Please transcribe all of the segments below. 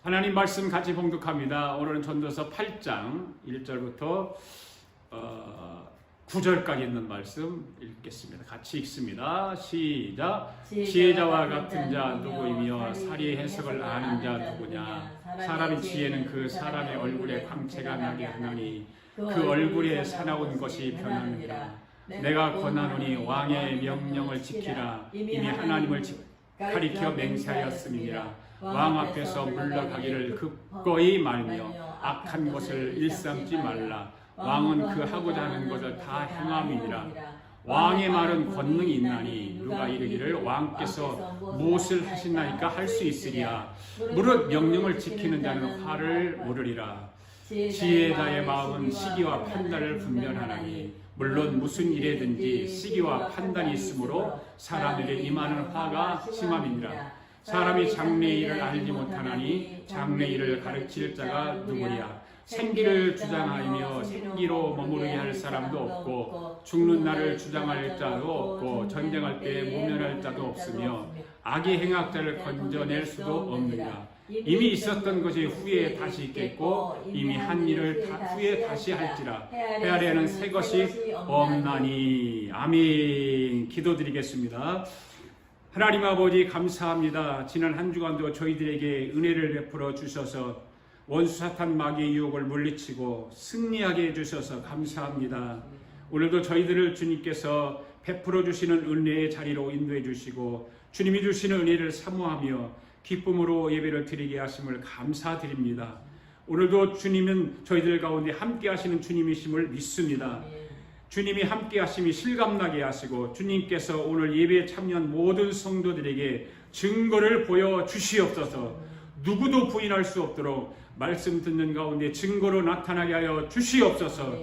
하나님 말씀 같이 봉독합니다. 오늘은 전도서 8장 1절부터 9절까지 있는 말씀 읽겠습니다. 같이 읽습니다. 시작. 지혜자와 같은 자 누구이며 사리의 해석을 아는 자 누구냐. 사람의 지혜는 그 사람의 얼굴에 광채가 나게 하나니 그 얼굴에 사나운 것이 변하느니라. 내가 권하노니 왕의 명령을 지키라. 이미 하나님을 가리켜 맹세하였음이니라. 왕 앞에서 물러가기를 급거이 말며 악한 것을 일삼지 말라. 왕은 그 하고자 하는 것을 다 행함이니라. 왕의 말은 권능이 있나니 누가 이르기를 왕께서 무엇을 하시나이까 할 수 있으리야. 무릇 명령을 지키는 자는 화를 모르리라. 지혜자의 마음은 시기와 판단을 분별하나니 물론 무슨 일에든지 시기와 판단이 있으므로 사람에게 임하는 화가 심함이니라. 사람이 장래의 일을 알지 못하나니 장래의 일을 가르칠 자가 누구랴. 생기를 주장하며 생기로 머무르게 할 사람도 없고 죽는 날을 주장할 자도 없고 전쟁할 때에 모면할 자도 없으며 악의 행악자를 건져낼 수도 없느니라. 이미 있었던 것이 후에 다시 있겠고 이미 한 일을 후에 다시 할지라. 헤아려는 새 것이 없나니. 아멘. 기도드리겠습니다. 하나님 아버지 감사합니다. 지난 한 주간도 저희들에게 은혜를 베풀어 주셔서 원수 사탄 마귀의 유혹을 물리치고 승리하게 해주셔서 감사합니다. 오늘도 저희들을 주님께서 베풀어 주시는 은혜의 자리로 인도해 주시고 주님이 주시는 은혜를 사모하며 기쁨으로 예배를 드리게 하심을 감사드립니다. 오늘도 주님은 저희들 가운데 함께 하시는 주님이심을 믿습니다. 주님이 함께 하심이 실감나게 하시고 주님께서 오늘 예배에 참여한 모든 성도들에게 증거를 보여주시옵소서. 누구도 부인할 수 없도록 말씀 듣는 가운데 증거로 나타나게 하여 주시옵소서.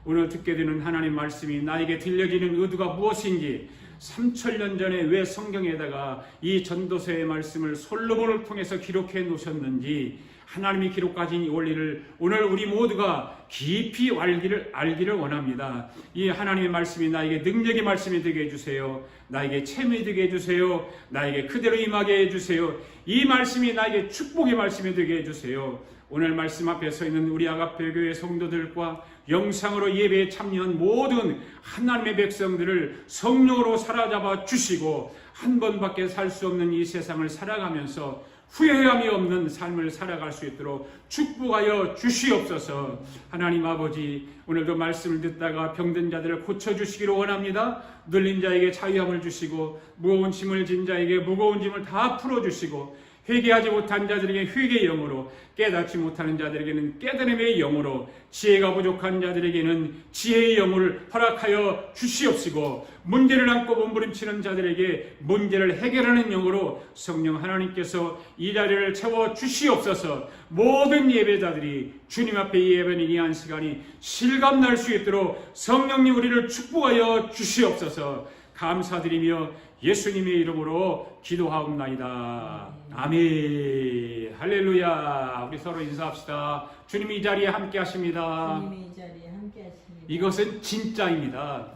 오늘 듣게 되는 하나님 말씀이 나에게 들려지는 의도가 무엇인지 3000년 전에 왜 성경에다가 이 전도서의 말씀을 솔로몬을 통해서 기록해 놓으셨는지 하나님이 기록하신 이 원리를 오늘 우리 모두가 깊이 알기를 원합니다. 이 하나님의 말씀이 나에게 능력의 말씀이 되게 해주세요. 나에게 체험이 되게 해주세요. 나에게 그대로 임하게 해주세요. 이 말씀이 나에게 축복의 말씀이 되게 해주세요. 오늘 말씀 앞에 서 있는 우리 아가페 교회 성도들과 영상으로 예배에 참여한 모든 하나님의 백성들을 성령으로 사로잡아 주시고 한 번밖에 살 수 없는 이 세상을 살아가면서 후회함이 없는 삶을 살아갈 수 있도록 축복하여 주시옵소서. 하나님 아버지, 오늘도 말씀을 듣다가 병든 자들을 고쳐주시기를 원합니다. 눌린 자에게 자유함을 주시고 무거운 짐을 진 자에게 무거운 짐을 다 풀어주시고 회개하지 못한 자들에게 회개의 영으로, 깨닫지 못하는 자들에게는 깨달음의 영으로, 지혜가 부족한 자들에게는 지혜의 영을 허락하여 주시옵시고 문제를 안고 몸부림치는 자들에게 문제를 해결하는 영으로 성령 하나님께서 이 자리를 채워 주시옵소서. 모든 예배자들이 주님 앞에 예배는 이 한 시간이 실감날 수 있도록 성령님 우리를 축복하여 주시옵소서. 감사드리며 예수님의 이름으로 기도하옵나이다. 아멘. 할렐루야. 우리 서로 인사합시다. 주님이 이 자리에 함께 하십니다. 주님이 이 자리에 함께 하십니다. 이것은 진짜입니다.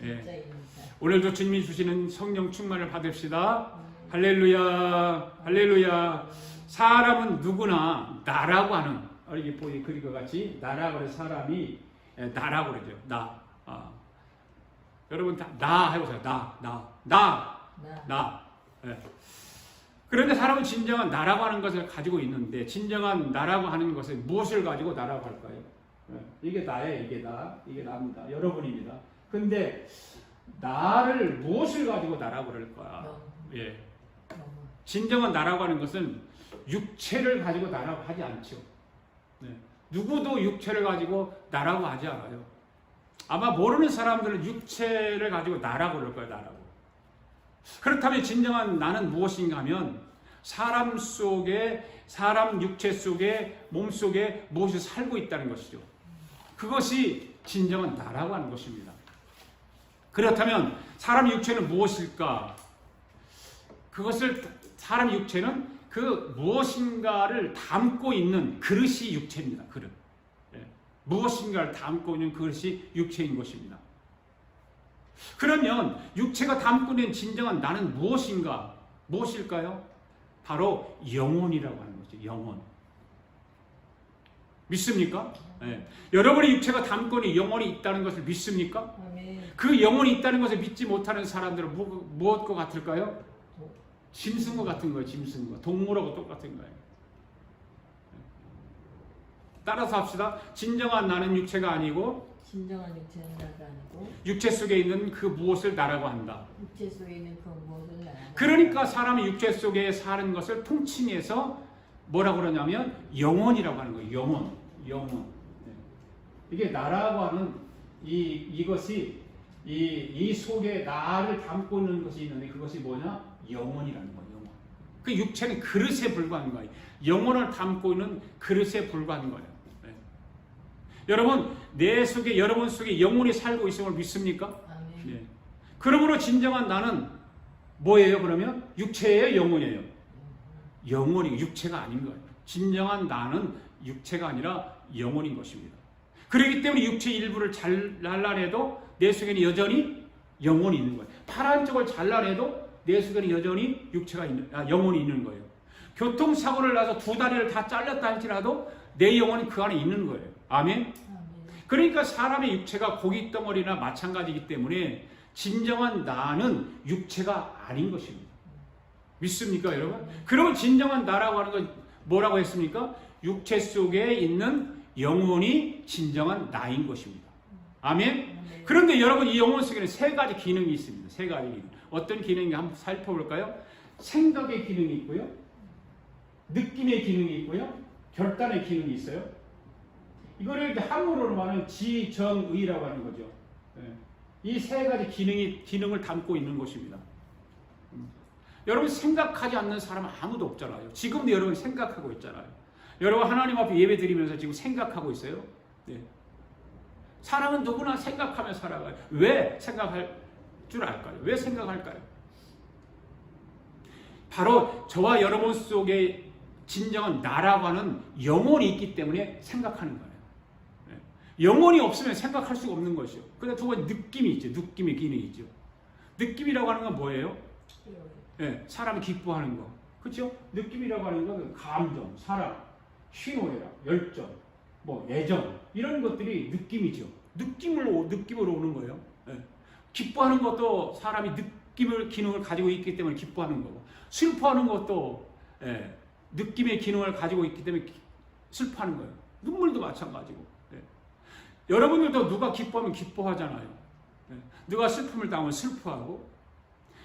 예. 오늘도 주님이 주시는 성령 충만을 받읍시다. 할렐루야. 할렐루야. 사람은 누구나 나라고 하는, 이게 보이 그리고 같이 나라고 하는 사람이 나라고 그러죠. 나. 여러분 다 나 해보세요. 나. 예. 그런데 사람은 진정한 나라고 하는 것을 가지고 있는데 진정한 나라고 하는 것은 무엇을 가지고 나라고 할까요? 예. 이게 나예요. 이게 나. 이게 나입니다. 여러분입니다. 근데 나를 무엇을 가지고 나라고 그럴까? 예. 진정한 나라고 하는 것은 육체를 가지고 나라고 하지 않죠. 네. 누구도 육체를 가지고 나라고 하지 않아요. 아마 모르는 사람들은 육체를 가지고 나라고 그럴 거예요. 나라고. 그렇다면 진정한 나는 무엇인가 하면 사람 속에, 사람 육체 속에, 몸 속에 무엇이 살고 있다는 것이죠. 그것이 진정한 나라고 하는 것입니다. 그렇다면 사람 육체는 무엇일까? 그것을, 사람 육체는 그 무엇인가를 담고 있는 그릇이 육체입니다. 그릇. 무엇인가를 담고 있는 그것이 육체인 것입니다. 그러면 육체가 담고 있는 진정한 나는 무엇인가? 무엇일까요? 바로 영혼이라고 하는 거죠. 영혼. 믿습니까? 예. 여러분의 육체가 담고 있는 영혼이 있다는 것을 믿습니까? 아멘. 그 영혼이 있다는 것을 믿지 못하는 사람들은 무엇과 같을까요? 짐승과 같은 거예요. 짐승과. 동물하고 똑같은 거예요. 따라서 합시다. 진정한 나는 육체가 아니고 진정한 육체는 나가 아니고 육체 속에 있는 그 무엇을 나라고 한다. 육체 속에 있는 그 무엇을 나가. 그러니까 사람이 육체 속에 사는 것을 통칭해서 뭐라고 그러냐면 영혼이라고 하는 거예요. 영혼. 네. 이게 나라고 하는 이것이 이 속에 나를 담고 있는 것이 있는데 그것이 뭐냐? 영혼이라는 거예요. 영혼. 그 육체는 그릇에 불과한 거예요. 영혼을 담고 있는 그릇에 불과한 거예요. 네. 여러분, 여러분 속에 영혼이 살고 있음을 믿습니까? 아멘. 네. 그러므로 진정한 나는 뭐예요? 그러면 육체예요, 영혼이에요? 영혼이 육체가 아닌 거예요. 진정한 나는 육체가 아니라 영혼인 것입니다. 그렇기 때문에 육체 일부를 잘라내도 내 속에는 여전히 영혼이 있는 거예요. 파란 쪽을 잘라내도 내 속에는 여전히 영혼이 있는 거예요. 교통사고를 나서 두 다리를 다 잘렸다 할지라도 내 영혼이 그 안에 있는 거예요. 아멘? 그러니까 사람의 육체가 고깃덩어리나 마찬가지이기 때문에 진정한 나는 육체가 아닌 것입니다. 믿습니까, 여러분? 그러면 진정한 나라고 하는 건 뭐라고 했습니까? 육체 속에 있는 영혼이 진정한 나인 것입니다. 아멘? 그런데 여러분, 이 영혼 속에는 세 가지 기능이 있습니다. 세 가지 기능. 어떤 기능인지 한번 살펴볼까요? 생각의 기능이 있고요. 느낌의 기능이 있고요. 결단의 기능이 있어요. 이거를 이렇게 한문으로 말하면 지정의라고 하는 거죠. 이 세 가지 기능을 담고 있는 것입니다. 여러분, 생각하지 않는 사람은 아무도 없잖아요. 지금도 여러분 생각하고 있잖아요. 여러분 하나님 앞에 예배 드리면서 지금 생각하고 있어요. 네. 사람은 누구나 생각하며 살아가요. 왜 생각할 줄 알까요? 왜 생각할까요? 바로 저와 여러분 속에 진정한 나라고 하는 영혼이 있기 때문에 생각하는 거예요. 영혼이 없으면 생각할 수가 없는 것이죠. 그다음 두 번째 느낌이 있죠. 느낌의 기능이 있죠. 느낌이라고 하는 건 뭐예요? 네, 사람이 기뻐하는 거. 그렇죠? 느낌이라고 하는 건 감정, 사랑, 희노애락, 열정, 애정 이런 것들이 느낌이죠. 느낌으로 오는 거예요. 네. 기뻐하는 것도 사람이 기능을 가지고 있기 때문에 기뻐하는 거고, 슬퍼하는 것도 느낌의 기능을 가지고 있기 때문에 슬퍼하는 거예요. 눈물도 마찬가지고. 여러분들도 누가 기뻐하면 기뻐하잖아요. 누가 슬픔을 당하면 슬퍼하고,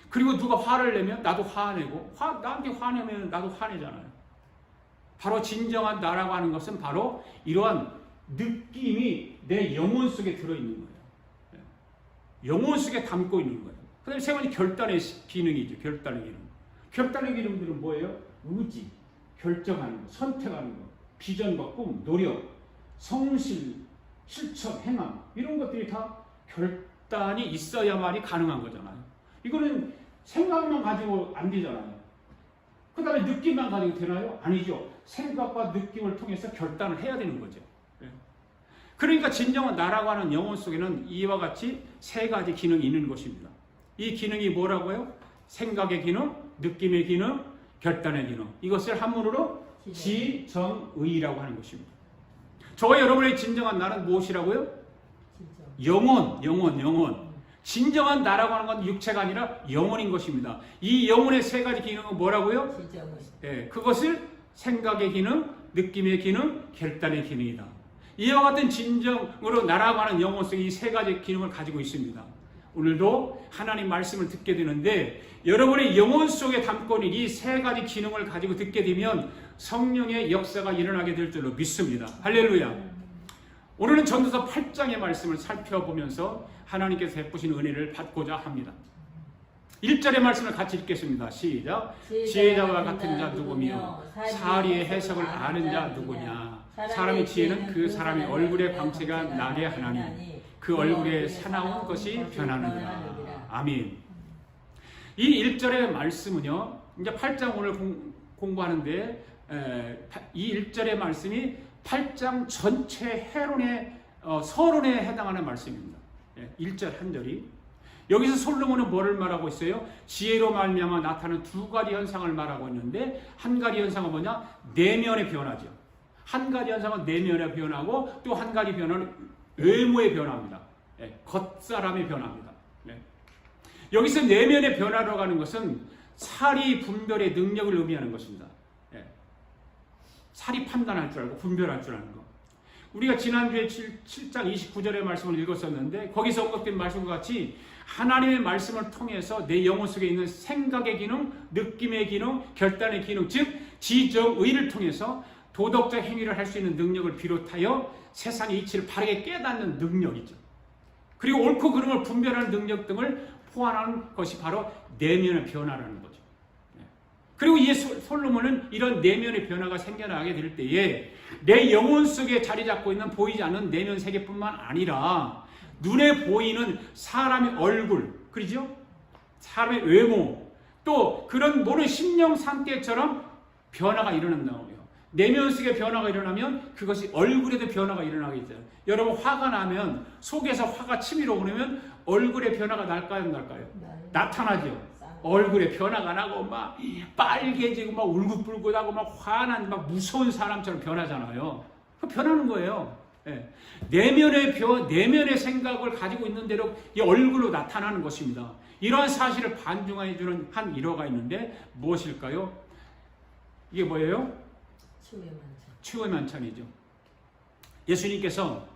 그리고 누가 화를 내면 나도 화내고, 나한테 화내면 나도 화내잖아요. 바로 진정한 나라고 하는 것은 바로 이러한 느낌이 내 영혼 속에 들어있는 거예요. 영혼 속에 담고 있는 거예요. 그 다음에 세 번째 결단의 기능이죠. 결단의 기능. 결단의 기능들은 뭐예요? 의지, 결정하는 거, 선택하는 거, 비전과 꿈, 노력, 성실, 실천, 행함 이런 것들이 다 결단이 있어야만이 가능한 거잖아요. 이거는 생각만 가지고 안 되잖아요. 그 다음에 느낌만 가지고 되나요? 아니죠. 생각과 느낌을 통해서 결단을 해야 되는 거죠. 그러니까 진정한 나라고 하는 영혼 속에는 이와 같이 세 가지 기능이 있는 것입니다. 이 기능이 뭐라고요? 생각의 기능, 느낌의 기능, 결단의 기능. 이것을 한문으로 지정의라고 하는 것입니다. 저와 여러분의 진정한 나는 무엇이라고요? 영혼. 진정한 나라고 하는 건 육체가 아니라 영혼인 것입니다. 이 영혼의 세 가지 기능은 뭐라고요? 그것을 생각의 기능, 느낌의 기능, 결단의 기능이다. 이와 같은 진정으로 나라고 하는 영혼 속에 이 세 가지 기능을 가지고 있습니다. 오늘도 하나님 말씀을 듣게 되는데 여러분의 영혼 속에 담고 있는 이 세 가지 기능을 가지고 듣게 되면 성령의 역사가 일어나게 될 줄로 믿습니다. 할렐루야. 오늘은 전도서 8장의 말씀을 살펴보면서 하나님께서 베푸신 은혜를 받고자 합니다. 1절의 말씀을 같이 읽겠습니다. 시작. 지혜자와 같은 자 누구며 사리의 해석을 아는 자 누구냐. 사람의 지혜는 그 사람의 얼굴에 광채가 나게 하나니 그 얼굴에 사나운 것이 변하느니라. 아멘. 이 1절의 말씀은요, 이제 8장 오늘 공부하는데 이 1절의 말씀이 8장 전체 서론에 해당하는 말씀입니다. 1절 한 절이. 여기서 솔로몬은 뭐를 말하고 있어요? 지혜로 말미암아 나타나는 두 가지 현상을 말하고 있는데 한 가지 현상은 뭐냐? 내면의 변화죠. 한 가지 현상은 내면의 변화고 또 한 가지 변화는 외모의 변화입니다. 예, 겉사람의 변화입니다. 예. 여기서 내면의 변화라고 하는 것은 사리 분별의 능력을 의미하는 것입니다. 예. 사리 판단할 줄 알고 분별할 줄 아는 것. 우리가 지난주에 7장 29절의 말씀을 읽었었는데 거기서 언급된 말씀과 같이 하나님의 말씀을 통해서 내 영혼 속에 있는 생각의 기능, 느낌의 기능, 결단의 기능, 즉 지정의를 통해서 도덕적 행위를 할 수 있는 능력을 비롯하여 세상의 이치를 바르게 깨닫는 능력이죠. 그리고 옳고 그름을 분별하는 능력 등을 포함하는 것이 바로 내면의 변화라는 거죠. 그리고 이 솔로몬은 이런 내면의 변화가 생겨나게 될 때에 내 영혼 속에 자리 잡고 있는 보이지 않는 내면 세계뿐만 아니라 눈에 보이는 사람의 얼굴, 그러죠? 사람의 외모, 또 그런 모든 심령 상태처럼 변화가 일어난다는 거예요. 내면 속에 변화가 일어나면 그것이 얼굴에도 변화가 일어나겠죠. 여러분 화가 나면 속에서 화가 치밀어 오르면 얼굴에 변화가 날까요? 안 날까요? 나타나죠. 얼굴에 변화가 나고 막 빨개지고 막 울긋불긋하고 막 화난 막 무서운 사람처럼 변하잖아요. 그 변하는 거예요. 예. 내면의 생각을 가지고 있는 대로 이 얼굴로 나타나는 것입니다. 이러한 사실을 반증해 주는 한 일화가 있는데 무엇일까요? 이게 뭐예요? 최후의 만찬이죠. 예수님께서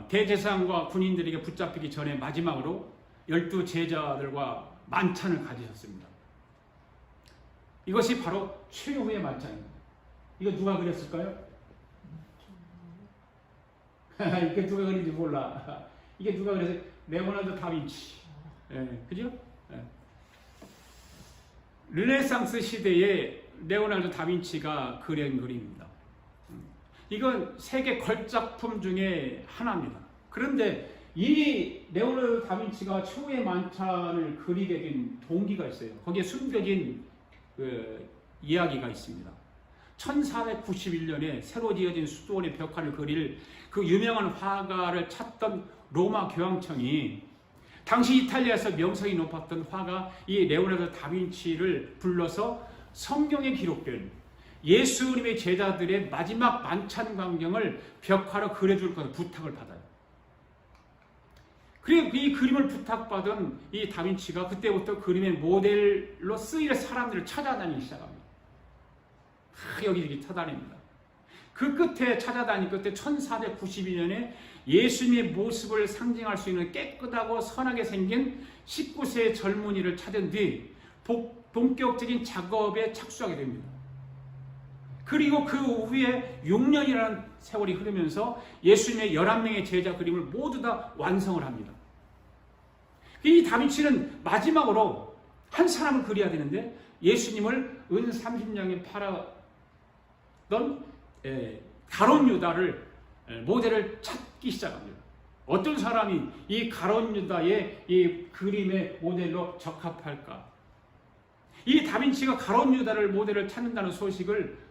대제사장과 군인들에게 붙잡히기 전에 마지막으로 12 제자들과 만찬을 가지셨습니다. 이것이 바로 최후의 만찬입니다. 이거 누가 그렸을까요? 이게 누가 그린지 몰라. 이게 누가 그랬어요? 레오나르도 다빈치. 예, 그죠? 예. 르네상스 시대에 레오나르도 다빈치가 그린 그림입니다. 이건 세계 걸작품 중에 하나입니다. 그런데 이 레오나르도 다빈치가 최후의 만찬을 그리게 된 동기가 있어요. 거기에 숨겨진 이야기가 있습니다. 1491년에 새로 지어진 수도원의 벽화를 그릴 그 유명한 화가를 찾던 로마 교황청이 당시 이탈리아에서 명성이 높았던 화가 이 레오나르도 다빈치를 불러서 성경에 기록된 예수님의 제자들의 마지막 만찬 광경을 벽화로 그려줄 것을 부탁을 받아요. 그리고 이 그림을 부탁받은 이 다빈치가 그때부터 그림의 모델로 쓰일 사람들을 찾아다니기 시작합니다. 여기저기 찾아다닙니다. 그 끝에 찾아다닌 끝에 1492년에 예수님의 모습을 상징할 수 있는 깨끗하고 선하게 생긴 19세의 젊은이를 찾은 뒤 본격적인 작업에 착수하게 됩니다. 그리고 그 후에 6년이라는 세월이 흐르면서 예수님의 11명의 제자 그림을 모두 다 완성을 합니다. 이 다빈치는 마지막으로 한 사람을 그려야 되는데 예수님을 은 30냥에 팔았던 가룟 유다를 모델을 찾기 시작합니다. 어떤 사람이 이 가룟 유다의 이 그림의 모델로 적합할까? 이 다빈치가 가룟 유다를 모델을 찾는다는 소식을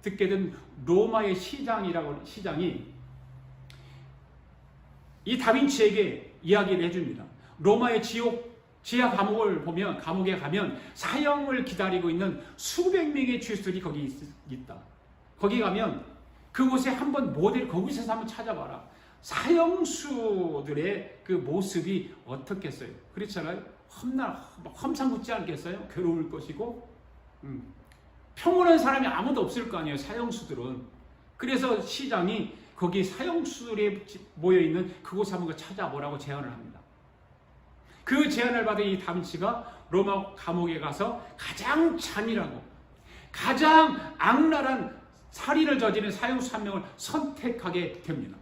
듣게 된 로마의 시장이 이 다빈치에게 이야기를 해줍니다. 로마의 지하 감옥에 가면 사형을 기다리고 있는 수백 명의 죄수들이 거기 있다. 거기 가면 그곳에 한번 거기서 한번 찾아봐라. 사형수들의 그 모습이 어떻겠어요? 그렇잖아요. 험상궂지 않겠어요? 괴로울 것이고 평온한 사람이 아무도 없을 거 아니에요. 사형수들은. 그래서 시장이 거기 사형수들이 모여있는 그곳에 한번 찾아보라고 제안을 합니다. 그 제안을 받은 이 다빈치가 로마 감옥에 가서 가장 잔인하고 가장 악랄한 살인을 저지른 사형수 한 명을 선택하게 됩니다.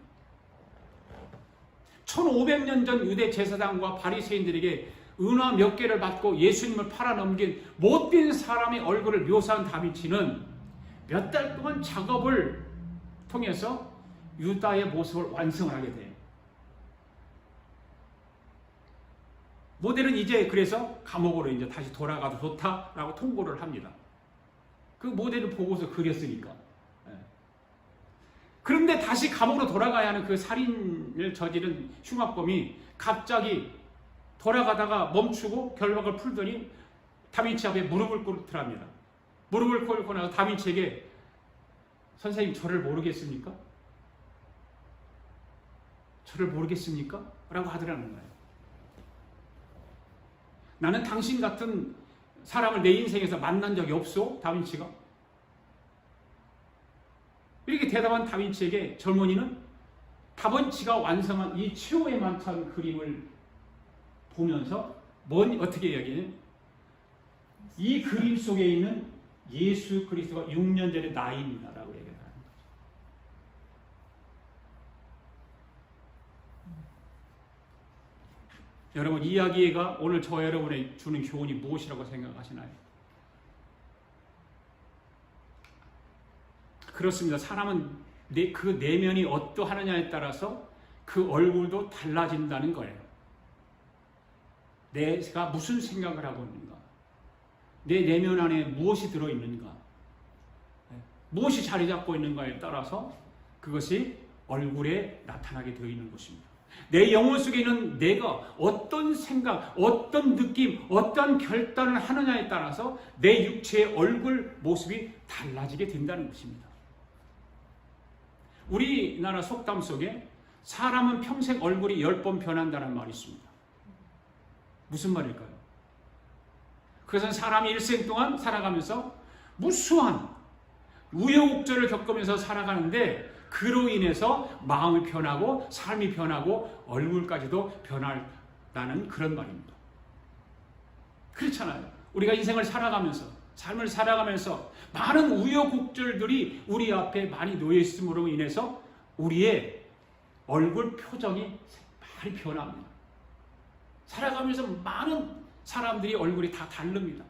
1500년 전 유대 제사장과 바리새인들에게 은화 몇 개를 받고 예수님을 팔아넘긴 못된 사람의 얼굴을 묘사한 다빈치는 몇 달 동안 작업을 통해서 유다의 모습을 완성을 하게 돼요. 모델은 이제 그래서 감옥으로 이제 다시 돌아가도 좋다라고 통보를 합니다. 그 모델을 보고서 그렸으니까. 그런데 다시 감옥으로 돌아가야 하는 그 살인을 저지른 흉악범이 갑자기 돌아가다가 멈추고 결박을 풀더니 다빈치 앞에 무릎을 꿇더랍니다. 무릎을 꿇고 나서 다빈치에게 선생님 저를 모르겠습니까? 저를 모르겠습니까? 라고 하더라는 거예요. 나는 당신 같은 사람을 내 인생에서 만난 적이 없어? 다빈치가? 이렇게 대답한 다빈치에게 젊은이는 다빈치가 완성한 이 최후의 만찬 그림을 보면서 어떻게 이야기해? 이 그림 속에 있는 예수 그리스도가 6년 전의 나입니다 라고 얘기를 하는 거죠. 여러분, 이 이야기가 오늘 저 여러분에 주는 교훈이 무엇이라고 생각하시나요? 그렇습니다. 사람은 그 내면이 어떠하느냐에 따라서 그 얼굴도 달라진다는 거예요. 내가 무슨 생각을 하고 있는가? 내 내면 안에 무엇이 들어있는가? 무엇이 자리 잡고 있는가에 따라서 그것이 얼굴에 나타나게 되어 있는 것입니다. 내 영혼 속에 있는 내가 어떤 생각, 어떤 느낌, 어떤 결단을 하느냐에 따라서 내 육체의 얼굴 모습이 달라지게 된다는 것입니다. 우리나라 속담 속에 사람은 평생 얼굴이 10번 변한다는 말이 있습니다. 무슨 말일까요? 그것은 사람이 일생 동안 살아가면서 무수한 우여곡절을 겪으면서 살아가는데 그로 인해서 마음이 변하고 삶이 변하고 얼굴까지도 변한다는 그런 말입니다. 그렇잖아요. 우리가 인생을 살아가면서 삶을 살아가면서 많은 우여곡절들이 우리 앞에 많이 놓여 있음으로 인해서 우리의 얼굴 표정이 많이 변합니다. 살아가면서 많은 사람들이 얼굴이 다 다릅니다.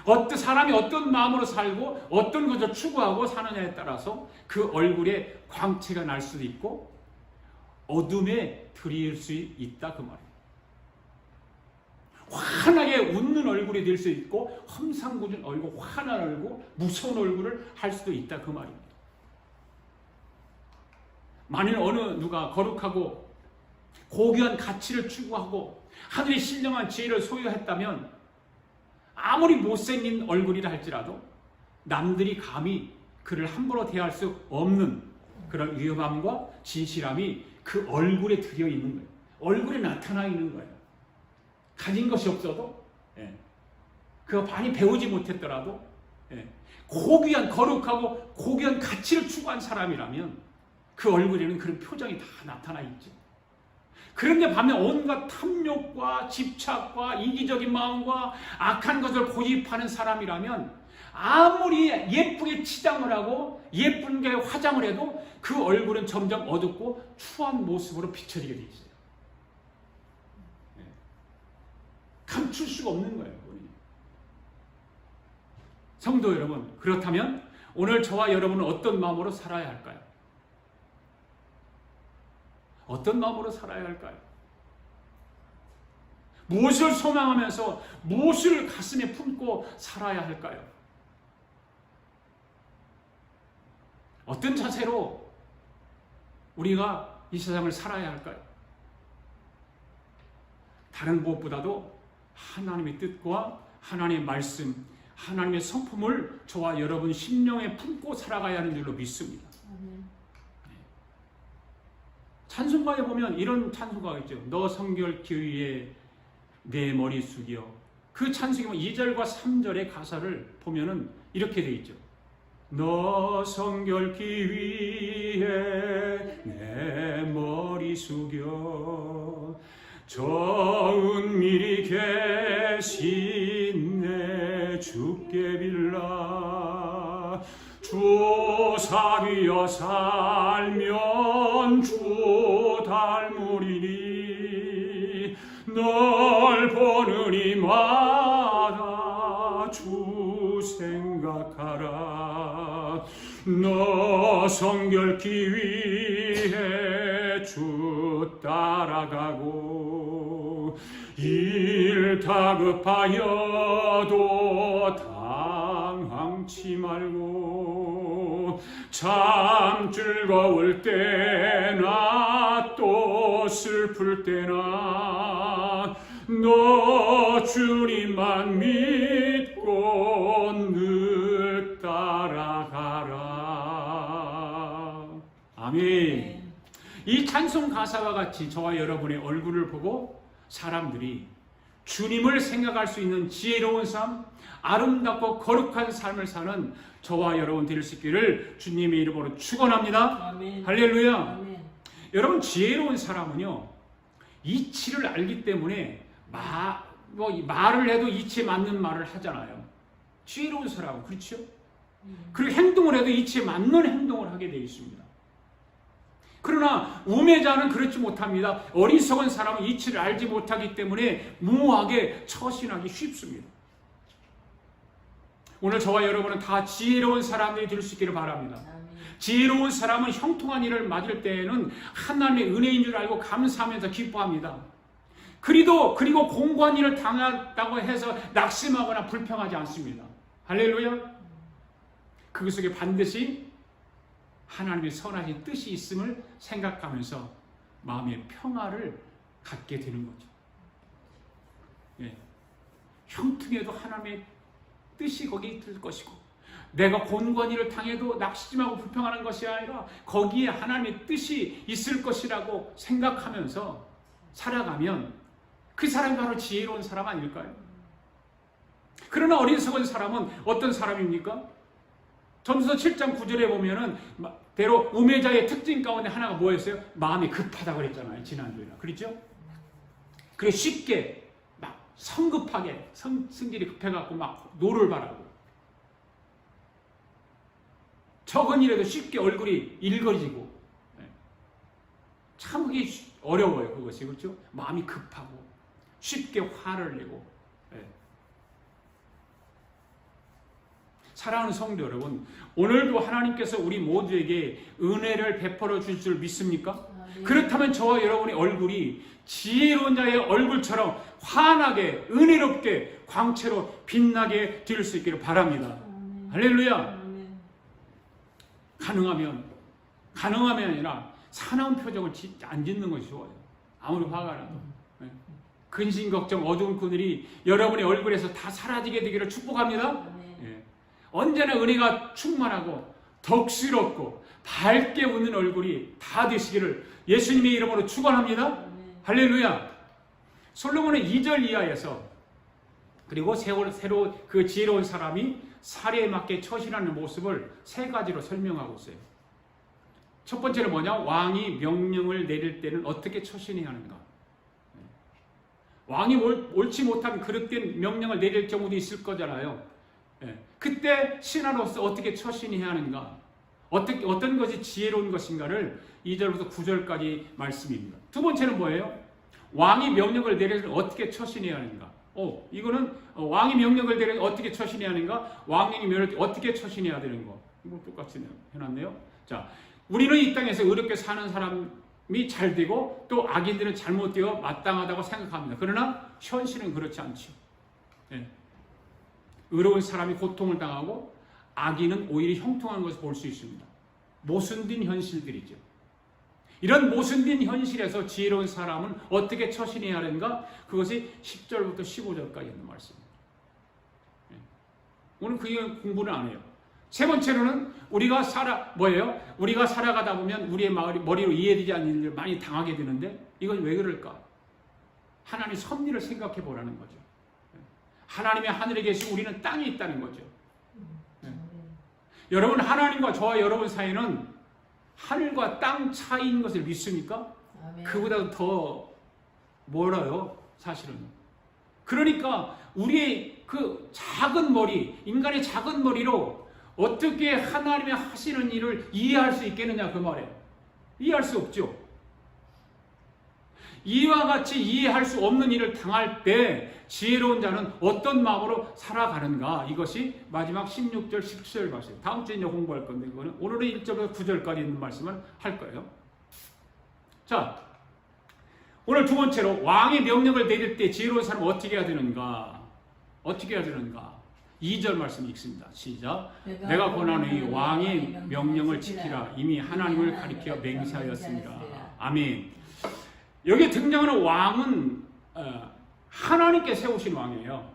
어떤 사람이 어떤 마음으로 살고 어떤 것을 추구하고 사느냐에 따라서 그 얼굴에 광채가 날 수도 있고 어둠에 들이일 수 있다 그 말이에요. 환하게 웃는 얼굴이 될 수 있고 험상궂은 얼굴, 환한 얼굴, 무서운 얼굴을 할 수도 있다 그 말입니다. 만일 어느 누가 거룩하고 고귀한 가치를 추구하고 하늘의 신령한 지혜를 소유했다면 아무리 못생긴 얼굴이라 할지라도 남들이 감히 그를 함부로 대할 수 없는 그런 위험함과 진실함이 그 얼굴에 들여 있는 거예요. 얼굴에 나타나 있는 거예요. 가진 것이 없어도 그거 많이 배우지 못했더라도 고귀한 거룩하고 고귀한 가치를 추구한 사람이라면 그 얼굴에는 그런 표정이 다 나타나 있죠. 그런데 반면 온갖 탐욕과 집착과 이기적인 마음과 악한 것을 고집하는 사람이라면 아무리 예쁘게 치장을 하고 예쁘게 화장을 해도 그 얼굴은 점점 어둡고 추한 모습으로 비춰지게 돼 있어요. 감출 수가 없는 거예요. 성도 여러분, 그렇다면 오늘 저와 여러분은 어떤 마음으로 살아야 할까요? 어떤 마음으로 살아야 할까요? 무엇을 소망하면서 무엇을 가슴에 품고 살아야 할까요? 어떤 자세로 우리가 이 세상을 살아야 할까요? 다른 무엇보다도 하나님의 뜻과 하나님의 말씀, 하나님의 성품을 저와 여러분 심령에 품고 살아가야 하는 줄로 믿습니다. 찬송가에 보면 이런 찬송가가 있죠. 너 성결기 위에 내 머리 숙여. 그 찬송이 2절과 3절의 가사를 보면은 이렇게 되어 있죠. 너 성결기 위에 내 머리 숙여 저은밀히 계신 내 주께 빌라 주 사귀어 살면 주 닮으리니 널 보는 이마다 주 생각하라 너 성결기 위해 주 따라가고 일 다급하여도 당황치 말고 참 즐거울 때나 또 슬플 때나 너 주님만 믿고 늘 따라 살아가라. 아멘. 이 찬송 가사와 같이 저와 여러분의 얼굴을 보고 사람들이 주님을 생각할 수 있는 지혜로운 삶, 아름답고 거룩한 삶을 사는 저와 여러분 될 수 있기를 주님의 이름으로 축원합니다. 아멘. 할렐루야. 아멘. 여러분, 지혜로운 사람은요, 이치를 알기 때문에 말을 해도 이치에 맞는 말을 하잖아요. 지혜로운 사람은 그렇죠? 그리고 행동을 해도 이치에 맞는 행동을 하게 되어 있습니다. 그러나 우매자는 그렇지 못합니다. 어리석은 사람은 이치를 알지 못하기 때문에 무모하게 처신하기 쉽습니다. 오늘 저와 여러분은 다 지혜로운 사람들이 될 수 있기를 바랍니다. 지혜로운 사람은 형통한 일을 맞을 때에는 하나님의 은혜인 줄 알고 감사하면서 기뻐합니다. 그리고 공고한 일을 당했다고 해서 낙심하거나 불평하지 않습니다. 할렐루야. 그 속에 반드시 하나님의 선하신 뜻이 있음을 생각하면서 마음의 평화를 갖게 되는 거죠. 예. 형통해도 하나님의 뜻이 거기에 있을 것이고, 내가 곤고한 일을 당해도 낙심하고 불평하는 것이 아니라 거기에 하나님의 뜻이 있을 것이라고 생각하면서 살아가면 그 사람이 바로 지혜로운 사람 아닐까요? 그러나 어리석은 사람은 어떤 사람입니까? 전도서 7장 9절에 보면은 대로 우매자의 특징 가운데 하나가 뭐였어요? 마음이 급하다고 그랬잖아요. 지난주에. 그렇죠? 그리고 쉽게 막 성급하게 성질이 급해갖고 막 노를 바라고, 적은 일에도 쉽게 얼굴이 일거리지고, 참 그게 어려워요. 그것이. 그렇죠? 마음이 급하고 쉽게 화를 내고. 사랑하는 성도 여러분, 오늘도 하나님께서 우리 모두에게 은혜를 베풀어 주실 줄 믿습니까? 그렇다면 저와 여러분의 얼굴이 지혜로운 자의 얼굴처럼 환하게 은혜롭게 광채로 빛나게 될 수 있기를 바랍니다. 할렐루야. 가능하면 아니라 사나운 표정을 안 짓는 것이 좋아요. 아무리 화가 나도. 근심 걱정 어두운 그늘이 여러분의 얼굴에서 다 사라지게 되기를 축복합니다. 언제나 은혜가 충만하고 덕스럽고 밝게 웃는 얼굴이 다 되시기를 예수님의 이름으로 축원합니다. 할렐루야. 솔로몬은 2절 이하에서 그리고 새로 그 지혜로운 사람이 사례에 맞게 처신하는 모습을 세 가지로 설명하고 있어요. 첫 번째는 뭐냐? 왕이 명령을 내릴 때는 어떻게 처신해야 하는가? 왕이 옳지 못한 그릇된 명령을 내릴 경우도 있을 거잖아요. 그때 신하로서 어떻게 처신해야 하는가? 어떤 것이 지혜로운 것인가를 2절부터 9절까지 말씀입니다. 두 번째는 뭐예요? 왕이 명령을 내릴 때 어떻게 처신해야 하는가? 이거는 왕이 명령을 내릴 때 어떻게 처신해야 하는가? 왕이 명령을 때 어떻게 처신해야 되는 거. 이거 똑같이 해놨네요. 자, 우리는 이 땅에서 의롭게 사는 사람이 잘 되고 또 악인들은 잘못되어 마땅하다고 생각합니다. 그러나 현실은 그렇지 않죠. 의로운 사람이 고통을 당하고 악인은 오히려 형통한 것을 볼 수 있습니다. 모순된 현실들이죠. 이런 모순된 현실에서 지혜로운 사람은 어떻게 처신해야 하는가? 그것이 10절부터 15절까지 있는 말씀입니다. 오늘 그 공부는 안 해요. 세 번째로는 우리가 살아가다 보면 우리의 머리로 이해되지 않는 일을 많이 당하게 되는데 이건 왜 그럴까? 하나님의 섭리를 생각해 보라는 거죠. 하나님의 하늘에 계시고 우리는 땅에 있다는 거죠. 여러분, 하나님과 저와 여러분 사이는 하늘과 땅 차이인 것을 믿습니까? 그보다 더 멀어요, 사실은. 그러니까 우리의 그 작은 머리, 인간의 작은 머리로 어떻게 하나님의 하시는 일을 이해할 수 있겠느냐 그 말이에요. 이해할 수 없죠. 이와 같이 이해할 수 없는 일을 당할 때 지혜로운 자는 어떤 마음으로 살아가는가? 이것이 마지막 16절, 17절 말씀. 다음 주에 이제 공부할 건데 이거는 오늘은 1절부터 9절까지 있는 말씀을 할 거예요. 자, 오늘 두 번째로 왕의 명령을 내릴 때 지혜로운 사람은 어떻게 해야 되는가? 어떻게 해야 되는가? 2절 말씀 읽습니다. 시작. 내가 권하노니 왕의 명령을 지키라. 이미 하나님을 가리켜 맹세하였습니다. 아멘. 여기 등장하는 왕은 하나님께 세우신 왕이에요.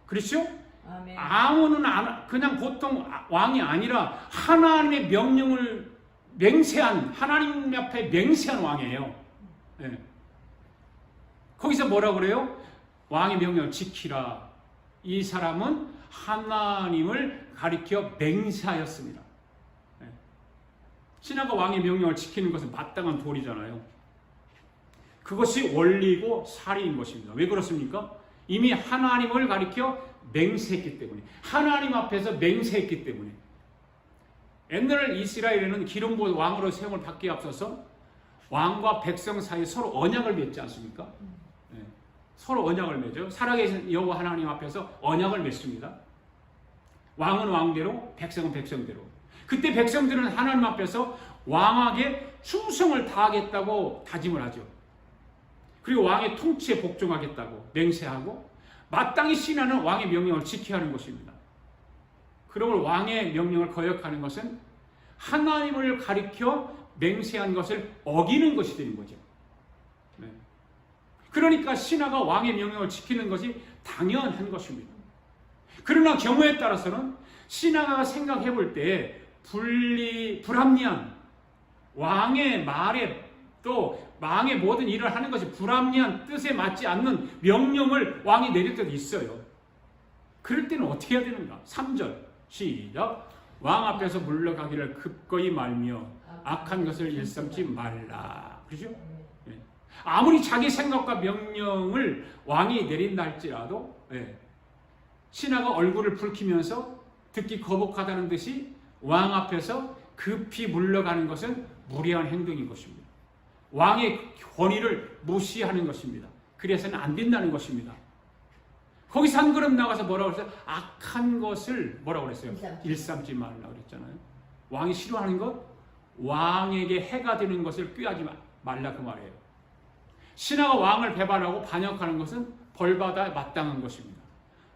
그렇죠? 아멘. 아무는 그냥 보통 왕이 아니라 하나님의 명령을 맹세한, 하나님 앞에 맹세한 왕이에요. 예. 거기서 뭐라 그래요? 왕의 명령을 지키라. 이 사람은 하나님을 가리켜 맹세하였습니다. 예. 신하가 왕의 명령을 지키는 것은 마땅한 도리잖아요. 그것이 원리고 살이인 것입니다. 왜 그렇습니까? 이미 하나님을 가리켜 맹세했기 때문에, 하나님 앞에서 맹세했기 때문에. 옛날 이스라엘에는 기름 부어 왕으로 세움을 받기에 앞서서 왕과 백성 사이에 서로 언약을 맺지 않습니까? 네. 서로 언약을 맺어요. 살아계신 여호와 하나님 앞에서 언약을 맺습니다. 왕은 왕대로, 백성은 백성대로. 그때 백성들은 하나님 앞에서 왕에게 충성을 다하겠다고 다짐을 하죠. 그리고 왕의 통치에 복종하겠다고 맹세하고, 마땅히 신하는 왕의 명령을 지켜야 하는 것입니다. 그러므로 왕의 명령을 거역하는 것은 하나님을 가리켜 맹세한 것을 어기는 것이 되는 거죠. 네. 그러니까 신하가 왕의 명령을 지키는 것이 당연한 것입니다. 그러나 경우에 따라서는 신하가 생각해 볼 때 불합리한 왕의 말에, 또 왕의 모든 일을 하는 것이 불합리한 뜻에 맞지 않는 명령을 왕이 내릴 때도 있어요. 그럴 때는 어떻게 해야 되는가? 3절 시작. 왕 앞에서 물러가기를 급거이 말며 악한 것을 일삼지 말라. 그죠? 네. 아무리 자기 생각과 명령을 왕이 내린다 할지라도, 네, 신하가 얼굴을 붉히면서 듣기 거북하다는 듯이 왕 앞에서 급히 물러가는 것은 무례한 행동인 것입니다. 왕의 권위를 무시하는 것입니다. 그래서는 안 된다는 것입니다. 거기서 한 걸음 나가서 뭐라고 그랬어요? 악한 것을 뭐라고 그랬어요? 일삼지 말라 그랬잖아요. 왕이 싫어하는 것, 왕에게 해가 되는 것을 꾀하지 말라 그 말이에요. 신하가 왕을 배반하고 반역하는 것은 벌받아 마땅한 것입니다.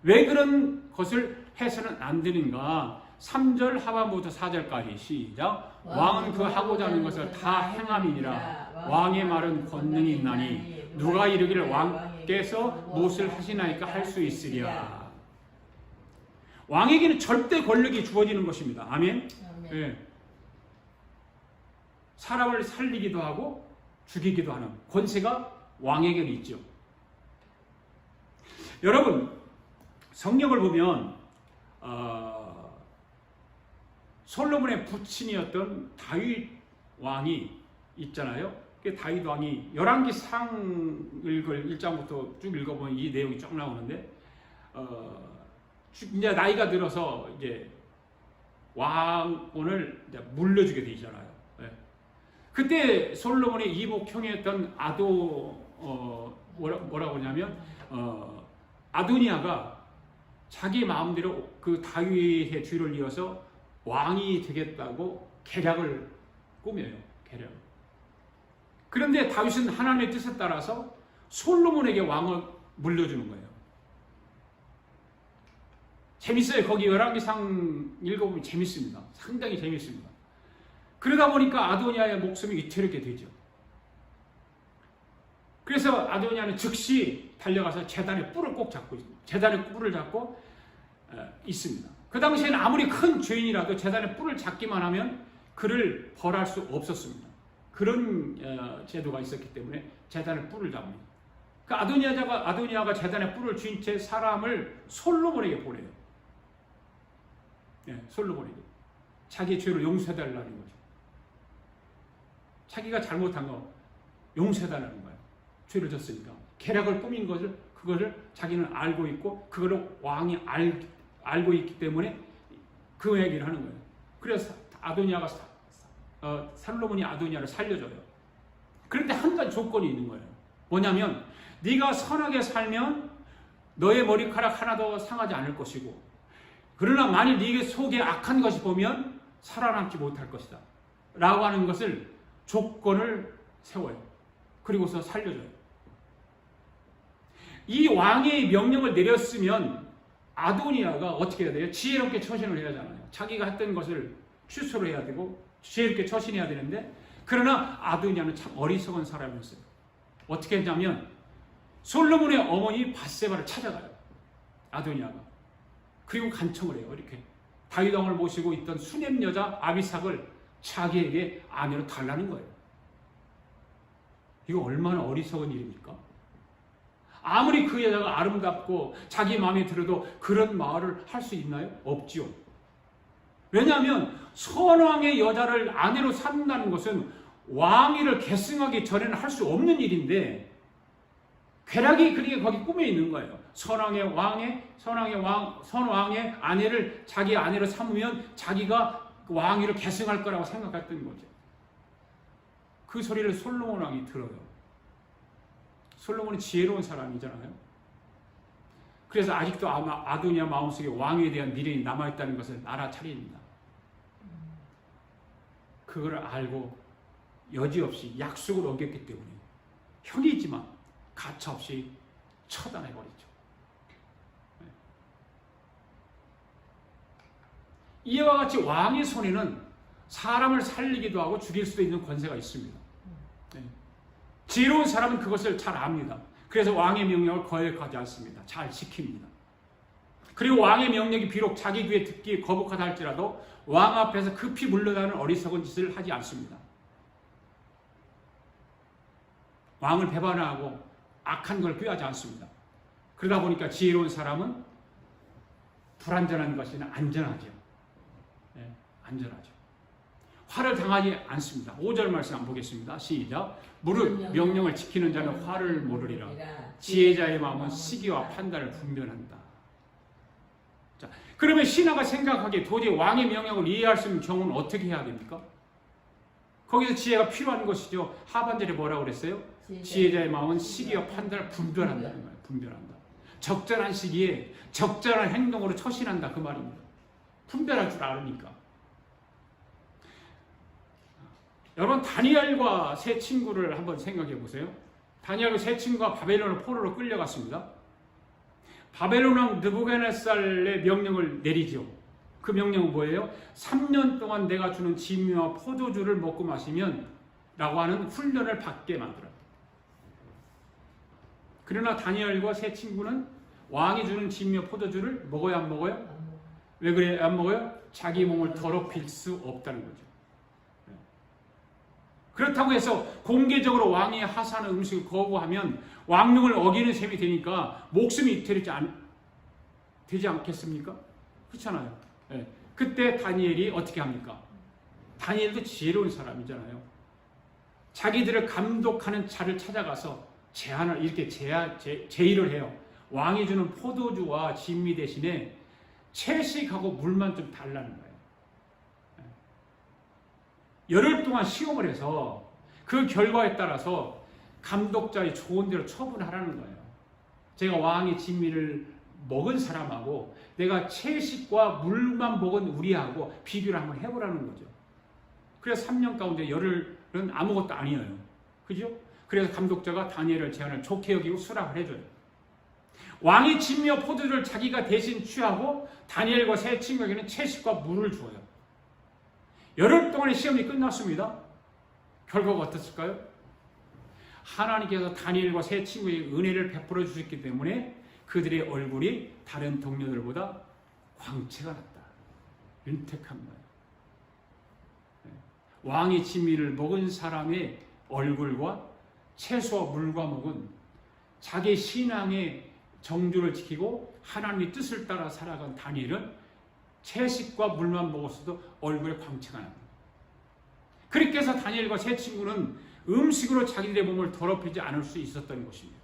왜 그런 것을 해서는 안 되는가? 3절 하반부터 4절까지 시작. 왕은 그 하고자 하는 것을 다 행함이니라. 왕의 말은 권능이 있나니 누가 이르기를 왕께서 무엇을 하시나이까 할 수 있으리라. 왕에게는 절대 권력이 주어지는 것입니다. 아멘. 네. 사람을 살리기도 하고 죽이기도 하는 권세가 왕에게는 있죠. 여러분, 성경을 보면 솔로몬의 부친이었던 다윗 왕이 있잖아요. 그 다윗 왕이 열왕기상을 1장부터 쭉 읽어보면 이 내용이 쭉 나오는데, 이제 나이가 들어서 이제 왕권을 이제 물려주게 되잖아요. 네. 그때 솔로몬의 이복 형이었던 뭐라고 하냐면 아도니아가 자기 마음대로 그 다윗의 뒤를 이어서 왕이 되겠다고 계략을 꾸며요. 계략. 그런데 다윗은 하나님의 뜻에 따라서 솔로몬에게 왕을 물려주는 거예요. 재밌어요. 거기 열왕기상 읽어보면 재밌습니다. 상당히 재밌습니다. 그러다 보니까 아도니아의 목숨이 위태롭게 되죠. 그래서 아도니아는 즉시 달려가서 제단의 뿔을 꼭 잡고, 제단의 뿔을 잡고 있습니다. 그 당시에는 아무리 큰 죄인이라도 제단의 뿔을 잡기만 하면 그를 벌할 수 없었습니다. 그런 제도가 있었기 때문에 제단의 뿔을 잡습니다. 그 아도니아가 제단의 뿔을 쥔 채 사람을 솔로몬에게 보내요. 네, 솔로몬에게. 자기의 죄를 용서해달라는 거죠. 자기가 잘못한 거 용서해달라는 거예요. 죄를 졌으니까. 계략을 꾸민 것을, 그거를 자기는 알고 있고, 그거를 왕이 알고 있기 때문에 그 얘기를 하는 거예요. 그래서 솔로몬이 아도니아를 살려줘요. 그런데 한 가지 조건이 있는 거예요. 뭐냐면, 네가 선하게 살면 너의 머리카락 하나도 상하지 않을 것이고, 그러나 만일 네 속에 악한 것이 보면 살아남지 못할 것이다 라고 하는 것을 조건을 세워요. 그리고서 살려줘요. 이 왕의 명령을 내렸으면 아도니아가 어떻게 해야 돼요? 지혜롭게 처신을 해야 하잖아요. 자기가 했던 것을 취소를 해야 되고 지혜롭게 처신해야 되는데, 그러나 아도니아는 참 어리석은 사람이었어요. 어떻게 했냐면 솔로몬의 어머니 밧세바를 찾아가요. 아도니아가. 그리고 간청을 해요. 이렇게 다윗 왕을 모시고 있던 수냄 여자 아비삭을 자기에게 아내로 달라는 거예요. 이거 얼마나 어리석은 일입니까? 아무리 그 여자가 아름답고 자기 마음에 들어도 그런 말을 할 수 있나요? 없지요. 왜냐하면 선왕의 여자를 아내로 삼는다는 것은 왕위를 계승하기 전에는 할 수 없는 일인데 쾌락이 그렇게 거기 꿈에 있는 거예요. 선왕의 아내를 자기 아내로 삼으면 자기가 왕위를 계승할 거라고 생각했던 거죠. 그 소리를 솔로몬 왕이 들어요. 솔로몬은 지혜로운 사람이잖아요. 그래서 아직도 아마 아도니아 마음속에 왕에 대한 미련이 남아있다는 것을 알아차립니다. 그걸 알고 여지없이 약속을 어겼기 때문에 형이지만 가차없이 처단해버리죠. 이와 같이 왕의 손에는 사람을 살리기도 하고 죽일 수도 있는 권세가 있습니다. 지혜로운 사람은 그것을 잘 압니다. 그래서 왕의 명령을 거역하지 않습니다. 잘 지킵니다. 그리고 왕의 명령이 비록 자기 귀에 듣기 거북하다 할지라도 왕 앞에서 급히 물러나는 어리석은 짓을 하지 않습니다. 왕을 배반하고 악한 걸 꾀하지 않습니다. 그러다 보니까 지혜로운 사람은 불안전한 것이 안전하죠. 네, 안전하죠. 화를 당하지 않습니다. 5절 말씀 한번 보겠습니다. 시작. 무릇 명령을 지키는 자는 화를 모르리라. 지혜자의 마음은 시기와 판단을 분별한다. 자, 그러면 신하가 생각하기에 도저히 왕의 명령을 이해할 수 있는 경우는 어떻게 해야 됩니까? 거기서 지혜가 필요한 것이죠. 하반절에 뭐라고 그랬어요? 지혜자의 마음은 시기와 판단을 분별한다는 거예요. 분별한다. 적절한 시기에 적절한 행동으로 처신한다 그 말입니다. 분별할 줄 아니까. 여러분 다니엘과 세 친구를 한번 생각해 보세요. 다니엘과 세 친구가 바벨론을 포로로 끌려갔습니다. 바벨론 왕 느부갓네살의 명령을 내리죠. 그 명령은 뭐예요? 3년 동안 내가 주는 진미와 포도주를 먹고 마시면 라고 하는 훈련을 받게 만들어요. 그러나 다니엘과 세 친구는 왕이 주는 진미와 포도주를 먹어요 안 먹어요? 왜 그래 안 먹어요? 자기 몸을 더럽힐 수 없다는 거죠. 그렇다고 해서 공개적으로 왕이 하사하는 음식을 거부하면 왕령을 어기는 셈이 되니까 목숨이 되지 않겠습니까? 그렇잖아요. 네. 그때 다니엘이 어떻게 합니까? 다니엘도 지혜로운 사람이잖아요. 자기들을 감독하는 자를 찾아가서 제안을 이렇게 제의를 해요. 왕이 주는 포도주와 진미 대신에 채식하고 물만 좀 달라는 거예요. 열흘 동안 시험을 해서 그 결과에 따라서 감독자의 좋은 대로 처분하라는 거예요. 제가 왕의 진미를 먹은 사람하고 내가 채식과 물만 먹은 우리하고 비교를 한번 해보라는 거죠. 그래서 3년 가운데 열흘은 아무것도 아니에요. 그죠? 그래서 감독자가 다니엘의 제안을 좋게 여기고 수락을 해줘요. 왕의 진미와 포도주를 자기가 대신 취하고 다니엘과 세 친구에게는 채식과 물을 주어요. 열흘 동안의 시험이 끝났습니다. 결과가 어떻을까요? 하나님께서 다니엘과 세 친구에게 은혜를 베풀어 주셨기 때문에 그들의 얼굴이 다른 동료들보다 광채가 났다. 윤택한 거예요. 왕의 진미를 먹은 사람의 얼굴과 채소와 물과 먹은 자기 신앙의 정주를 지키고 하나님의 뜻을 따라 살아간 다니엘은 채식과 물만 먹었어도 얼굴에 광채가 납니다. 그렇게 해서 다니엘과 세 친구는 음식으로 자기들의 몸을 더럽히지 않을 수 있었던 것입니다.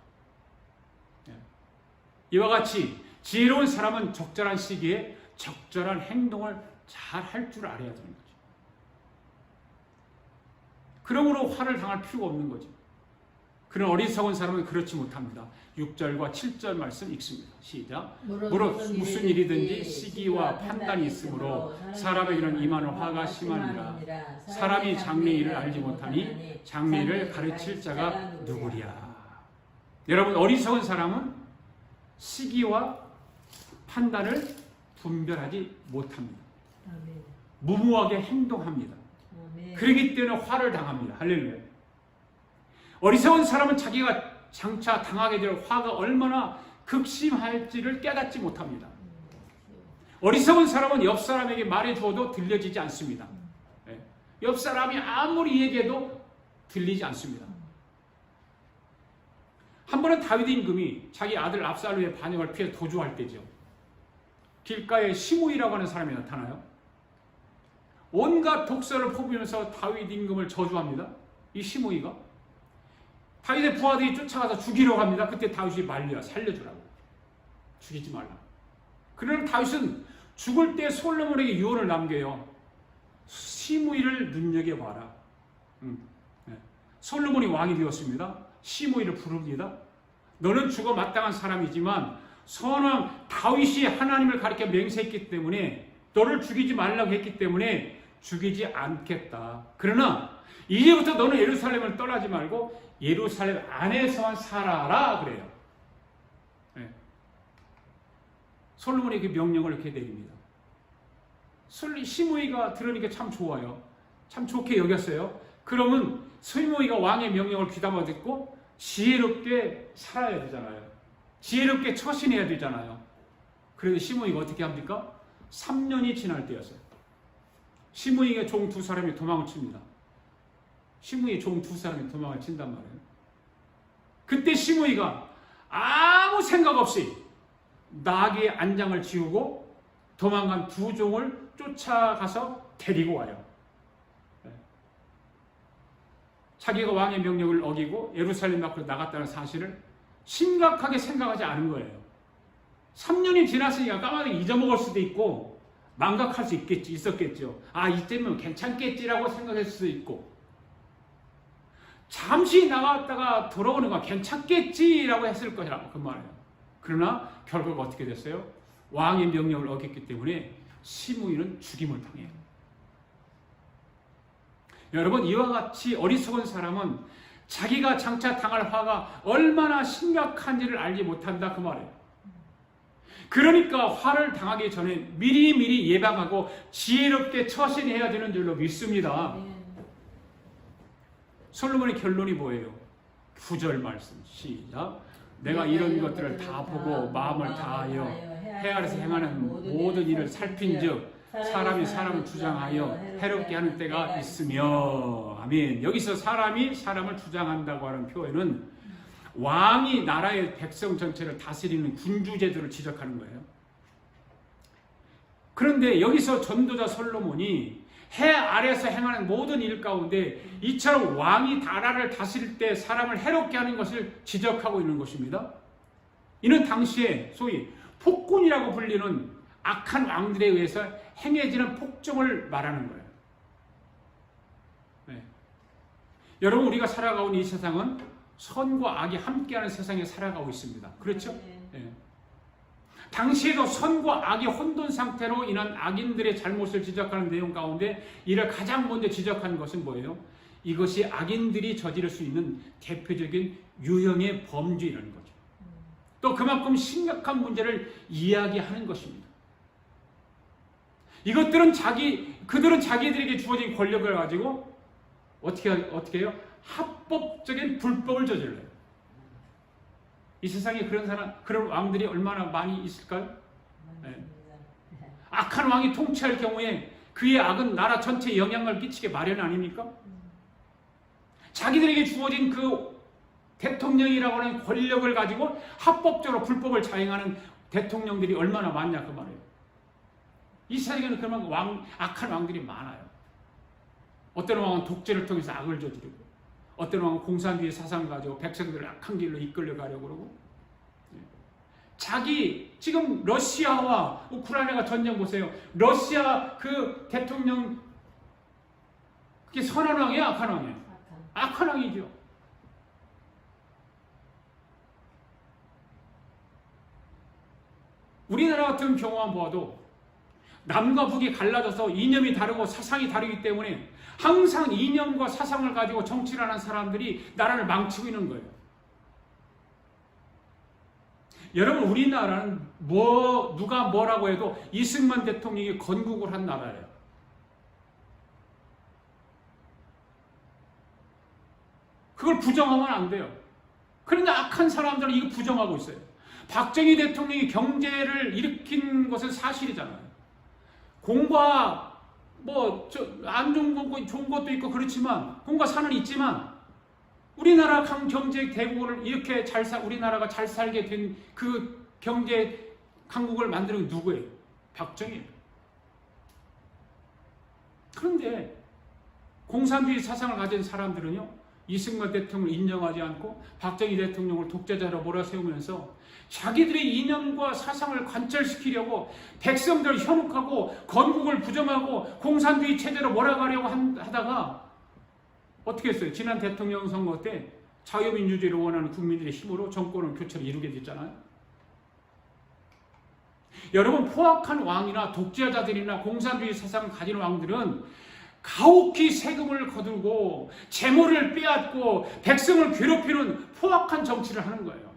이와 같이 지혜로운 사람은 적절한 시기에 적절한 행동을 잘 할 줄 알아야 되는 거죠. 그러므로 화를 당할 필요가 없는 거죠. 그런 어리석은 사람은 그렇지 못합니다. 6절과 7절 말씀 읽습니다. 시작. 무릇 무슨 일이든지 시기와 판단이 있으므로 사람에게는 임하는 화가 심하니라. 사람이 장래의 일을 알지 못하니 장래를 가르칠 자가 누구랴. 여러분 어리석은 사람은 시기와 판단을 분별하지 못합니다. 무모하게 행동합니다. 그렇기 때문에 화를 당합니다. 할렐루야. 어리석은 사람은 자기가 장차 당하게 될 화가 얼마나 극심할지를 깨닫지 못합니다. 어리석은 사람은 옆 사람에게 말해주어도 들려지지 않습니다. 예. 옆 사람이 아무리 얘기해도 들리지 않습니다. 한 번은 다윗 임금이 자기 아들 압살롬의 반역을 피해 도주할 때죠. 길가에 시므이라고 하는 사람이 나타나요. 온갖 독설을 퍼부으면서 다윗 임금을 저주합니다. 이 시므이가 다윗의 부하들이 쫓아가서 죽이려고 합니다. 그때 다윗이 말려 살려주라고. 죽이지 말라. 그러나 다윗은 죽을 때 솔로몬에게 유언을 남겨요. 시므이를 눈여겨봐라. 솔로몬이 왕이 되었습니다. 시므이를 부릅니다. 너는 죽어 마땅한 사람이지만 선왕 다윗이 하나님을 가리켜 맹세했기 때문에 너를 죽이지 말라고 했기 때문에 죽이지 않겠다. 그러나 이제부터 너는 예루살렘을 떠나지 말고 예루살렘 안에서만 살아라 그래요. 네. 솔로몬이 그 명령을 이렇게 내립니다. 시므이가 들으니까 참 좋아요. 참 좋게 여겼어요. 그러면 시므이가 왕의 명령을 귀담아 듣고 지혜롭게 살아야 되잖아요. 지혜롭게 처신해야 되잖아요. 그래서 시므이가 어떻게 합니까? 3년이 지날 때였어요. 시므이의 종 두 사람이 도망을 칩니다. 시므이의 종 두 사람이 도망을 친단 말이에요. 그때 시므이가 아무 생각 없이 나귀의 안장을 지우고 도망간 두 종을 쫓아가서 데리고 와요. 자기가 왕의 명령을 어기고 예루살렘 밖으로 나갔다는 사실을 심각하게 생각하지 않은 거예요. 3년이 지났으니까 까마득히 잊어먹을 수도 있고 망각할 수 있었겠죠. 아, 이때면 괜찮겠지라고 생각했을 수도 있고 잠시 나갔다가 돌아오는 건 괜찮겠지라고 했을 거라고 그 말이에요. 그러나 결과가 어떻게 됐어요? 왕의 명령을 어겼기 때문에 시므이는 죽임을 당해요. 여러분, 이와 같이 어리석은 사람은 자기가 장차 당할 화가 얼마나 심각한지를 알지 못한다 그 말이에요. 그러니까 화를 당하기 전에 미리미리 예방하고 지혜롭게 처신해야 되는 줄로 믿습니다. 솔로몬의 결론이 뭐예요? 9절 말씀 시작. 내가 이런 것들을 다 보고 마음을 다하여 해 아래서 행하는 모든 일을 살핀즉 사람이 사람을 주장하여 해롭게 하는 때가 있으며. 아멘. 여기서 사람이 사람을 주장한다고 하는 표현은 왕이 나라의 백성 전체를 다스리는 군주제도를 지적하는 거예요. 그런데 여기서 전도자 솔로몬이 해 아래에서 행하는 모든 일 가운데 이처럼 왕이 나라를 다스릴 때 사람을 해롭게 하는 것을 지적하고 있는 것입니다. 이는 당시에 소위 폭군이라고 불리는 악한 왕들에 의해서 행해지는 폭정을 말하는 거예요. 네. 여러분, 우리가 살아가고 있는 이 세상은 선과 악이 함께하는 세상에 살아가고 있습니다. 그렇죠? 네. 당시에도 선과 악이 혼돈 상태로 인한 악인들의 잘못을 지적하는 내용 가운데 이를 가장 먼저 지적한 것은 뭐예요? 이것이 악인들이 저지를 수 있는 대표적인 유형의 범죄라는 거죠. 또 그만큼 심각한 문제를 이야기하는 것입니다. 이것들은 그들은 자기들에게 주어진 권력을 가지고 어떻게 해요? 합법적인 불법을 저질러요. 이 세상에 그런 왕들이 얼마나 많이 있을까요? 네. 악한 왕이 통치할 경우에 그의 악은 나라 전체에 영향을 끼치게 마련 아닙니까? 자기들에게 주어진 그 대통령이라고 하는 권력을 가지고 합법적으로 불법을 자행하는 대통령들이 얼마나 많냐 그 말이에요. 이 세상에는 그런 악한 왕들이 많아요. 어떤 왕은 독재를 통해서 악을 저지르고, 어떤 왕은 공산주의 사상을 가지고 백성들을 악한 길로 이끌려 가려고 그러고, 지금 러시아와 우크라이나가 전쟁 보세요. 러시아 그 대통령, 그게 선한 왕이에요? 악한 왕이에요? 악한 왕이죠. 우리나라 같은 경우만 보아도 남과 북이 갈라져서 이념이 다르고 사상이 다르기 때문에 항상 이념과 사상을 가지고 정치를 하는 사람들이 나라를 망치고 있는 거예요. 여러분, 우리나라는 누가 뭐라고 해도 이승만 대통령이 건국을 한 나라예요. 그걸 부정하면 안 돼요. 그런데 악한 사람들은 이거 부정하고 있어요. 박정희 대통령이 경제를 일으킨 것은 사실이잖아요. 공과 안 좋은 것도 있고 그렇지만 공과 산은 있지만 우리나라 경제 대국을 이렇게 우리나라가 잘 살게 된 그 경제 강국을 만드는 게 누구예요? 박정희예요. 그런데 공산주의 사상을 가진 사람들은요, 이승만 대통령을 인정하지 않고 박정희 대통령을 독재자로 몰아세우면서 자기들의 이념과 사상을 관철시키려고 백성들을 현혹하고 건국을 부정하고 공산주의 체제로 몰아가려고 하다가 어떻게 했어요? 지난 대통령 선거 때 자유민주주의를 원하는 국민들의 힘으로 정권을 교체를 이루게 됐잖아요. 여러분, 포악한 왕이나 독재자들이나 공산주의 사상을 가진 왕들은 가혹히 세금을 거두고 재물을 빼앗고 백성을 괴롭히는 포악한 정치를 하는 거예요.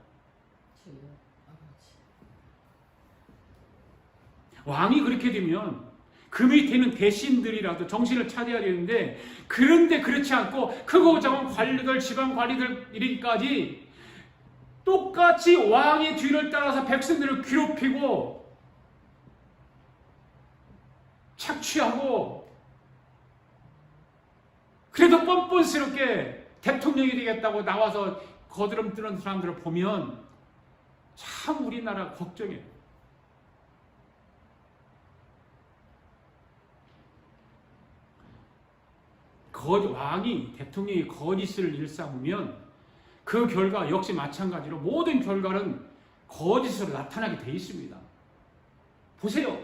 왕이 그렇게 되면 그 밑에는 대신들이라도 정신을 차려야 되는데, 그런데 그렇지 않고 크고 작은 관리들, 지방 관리들까지 똑같이 왕의 뒤를 따라서 백성들을 괴롭히고 착취하고, 그래도 뻔뻔스럽게 대통령이 되겠다고 나와서 거드름 뜨는 사람들을 보면 참 우리나라 걱정해요. 왕이, 대통령이 거짓을 일삼으면 그 결과 역시 마찬가지로 모든 결과는 거짓으로 나타나게 돼 있습니다. 보세요.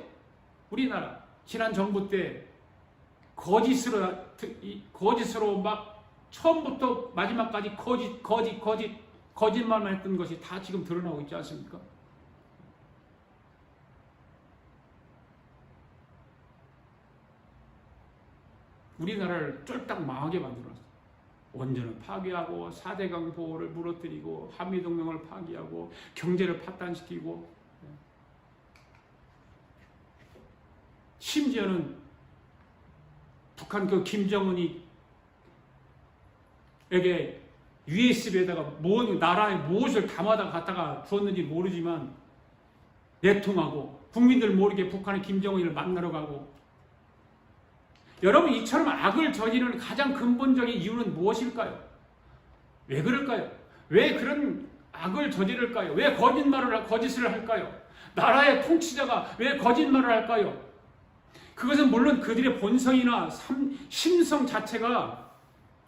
우리나라 지난 정부 때 거짓으로 막 처음부터 마지막까지 거짓말만 했던 것이 다 지금 드러나고 있지 않습니까? 우리나라를 쫄딱 망하게 만들어놨어요. 원전을 파괴하고 4대강 보호를 무너뜨리고 한미동맹을 파괴하고 경제를 파탄시키고, 심지어는 북한 그 김정은이 에게 USB에다가 나라에 무엇을 담아다 갖다가 주었는지 모르지만 내통하고 국민들 모르게 북한의 김정은을 만나러 가고. 여러분, 이처럼 악을 저지르는 가장 근본적인 이유는 무엇일까요? 왜 그럴까요? 왜 그런 악을 저지를까요? 왜 거짓을 할까요? 나라의 통치자가 왜 거짓말을 할까요? 그것은 물론 그들의 본성이나 심성 자체가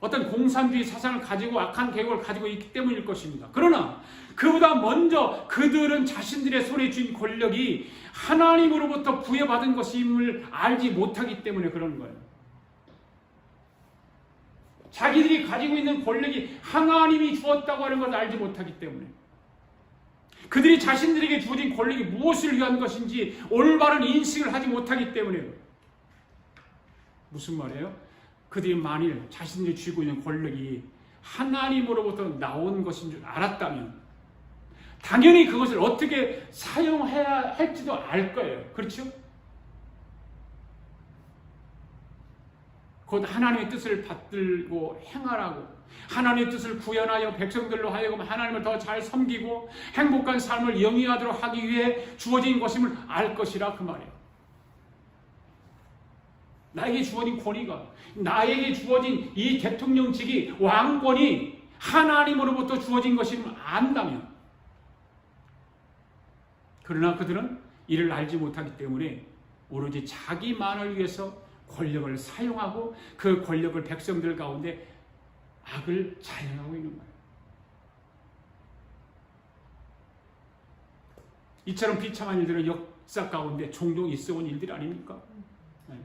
어떤 공산주의 사상을 가지고 악한 계획을 가지고 있기 때문일 것입니다. 그러나 그보다 먼저 그들은 자신들의 손에 쥔 권력이 하나님으로부터 부여받은 것임을 알지 못하기 때문에 그런 거예요. 자기들이 가지고 있는 권력이 하나님이 주었다고 하는 것을 알지 못하기 때문에, 그들이 자신들에게 주어진 권력이 무엇을 위한 것인지 올바른 인식을 하지 못하기 때문에. 무슨 말이에요? 그들이 만일 자신들이 쥐고 있는 권력이 하나님으로부터 나온 것인 줄 알았다면 당연히 그것을 어떻게 사용해야 할지도 알 거예요. 그렇죠? 곧 하나님의 뜻을 받들고 행하라고, 하나님의 뜻을 구현하여 백성들로 하여금 하나님을 더 잘 섬기고 행복한 삶을 영위하도록 하기 위해 주어진 것임을 알 것이라, 그 말이에요. 나에게 주어진 권위가, 나에게 주어진 이 대통령직이, 왕권이 하나님으로부터 주어진 것임을 안다면, 그러나 그들은 이를 알지 못하기 때문에 오로지 자기만을 위해서 권력을 사용하고 그 권력을 백성들 가운데 악을 자행하고 있는 거예요. 이처럼 비참한 일들은 역사 가운데 종종 있어온 일들이 아닙니까? 네.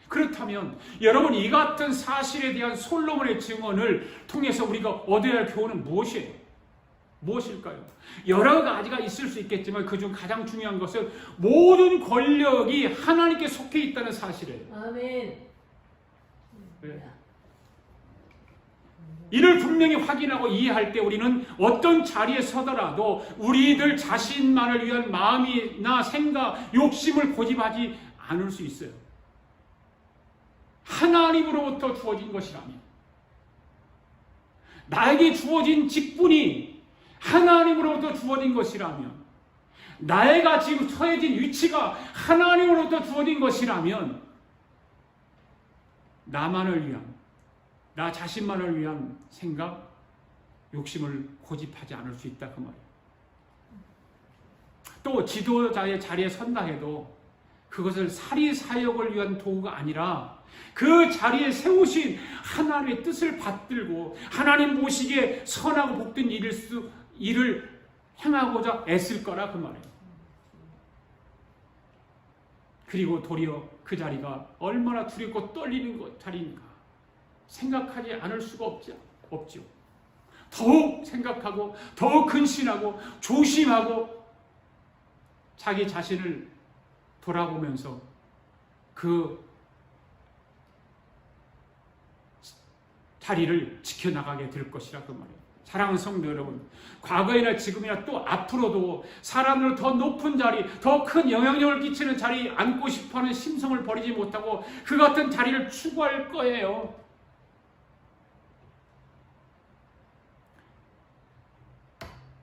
그렇다면 여러분, 이 같은 사실에 대한 솔로몬의 증언을 통해서 우리가 얻어야 할 교훈은 무엇일까요? 여러 가지가 있을 수 있겠지만 그중 가장 중요한 것은 모든 권력이 하나님께 속해 있다는 사실이에요. 아멘. 네. 이를 분명히 확인하고 이해할 때 우리는 어떤 자리에 서더라도 우리들 자신만을 위한 마음이나 생각, 욕심을 고집하지 않을 수 있어요. 하나님으로부터 주어진 것이라면, 나에게 주어진 직분이 하나님으로부터 주어진 것이라면, 나애가 지금 처해진 위치가 하나님으로부터 주어진 것이라면 나만을 위한, 나 자신만을 위한 생각, 욕심을 고집하지 않을 수 있다 그 말이에요. 또 지도자의 자리에 선다 해도 그것을 사리사욕을 위한 도구가 아니라 그 자리에 세우신 하나님의 뜻을 받들고 하나님 보시기에 선하고 복된 일을 행하고자 애쓸 거라 그 말이에요. 그리고 도리어 그 자리가 얼마나 두렵고 떨리는 자리인가 생각하지 않을 수가 없죠. 더욱 생각하고 더욱 근신하고 조심하고 자기 자신을 돌아보면서 그 자리를 지켜나가게 될 것이라 그 말이에요. 사랑하는 성도 여러분, 과거에나 지금이나 또 앞으로도 사람으로 더 높은 자리, 더 큰 영향력을 끼치는 자리 앉고 싶어하는 심성을 버리지 못하고 그 같은 자리를 추구할 거예요.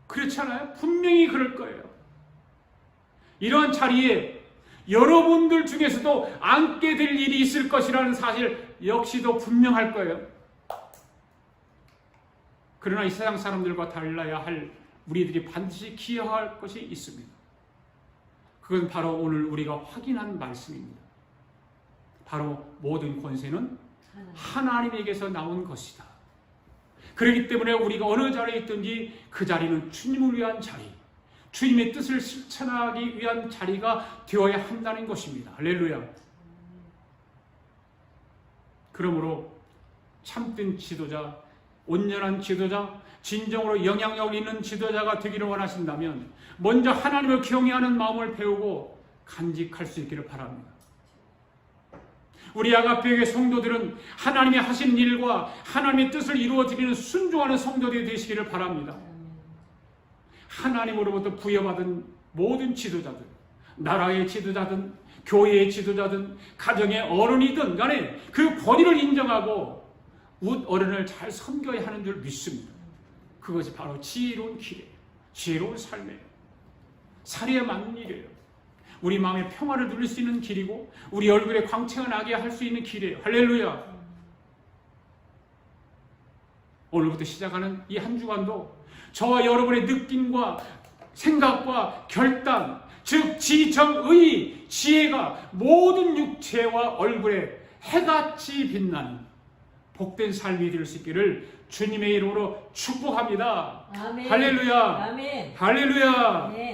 그렇지 않아요? 분명히 그럴 거예요. 이런 자리에 여러분들 중에서도 앉게 될 일이 있을 것이라는 사실 역시도 분명할 거예요. 그러나 이 세상 사람들과 달라야 할 우리들이 반드시 기여할 것이 있습니다. 그건 바로 오늘 우리가 확인한 말씀입니다. 바로 모든 권세는 하나님에게서 나온 것이다. 그렇기 때문에 우리가 어느 자리에 있든지 그 자리는 주님을 위한 자리, 주님의 뜻을 실천하기 위한 자리가 되어야 한다는 것입니다. 할렐루야. 그러므로 참된 지도자, 온전한 지도자, 진정으로 영향력 있는 지도자가 되기를 원하신다면 먼저 하나님을 경외하는 마음을 배우고 간직할 수 있기를 바랍니다. 우리 아가페교회 성도들은 하나님이 하신 일과 하나님의 뜻을 이루어드리는 순종하는 성도들이 되시기를 바랍니다. 하나님으로부터 부여받은 모든 지도자들, 나라의 지도자든 교회의 지도자든 가정의 어른이든 간에 그 권위를 인정하고 웃 어른을 잘 섬겨야 하는 줄 믿습니다. 그것이 바로 지혜로운 길이에요. 지혜로운 삶이에요. 사리에 맞는 일이에요. 우리 마음의 평화를 누릴 수 있는 길이고 우리 얼굴에 광채가 나게 할 수 있는 길이에요. 할렐루야. 오늘부터 시작하는 이 한 주간도 저와 여러분의 느낌과 생각과 결단, 즉 지정의 지혜가 모든 육체와 얼굴에 해같이 빛나는 복된 삶이 될 수 있기를 주님의 이름으로 축복합니다. 아멘. 할렐루야. 아멘. 할렐루야. 아멘.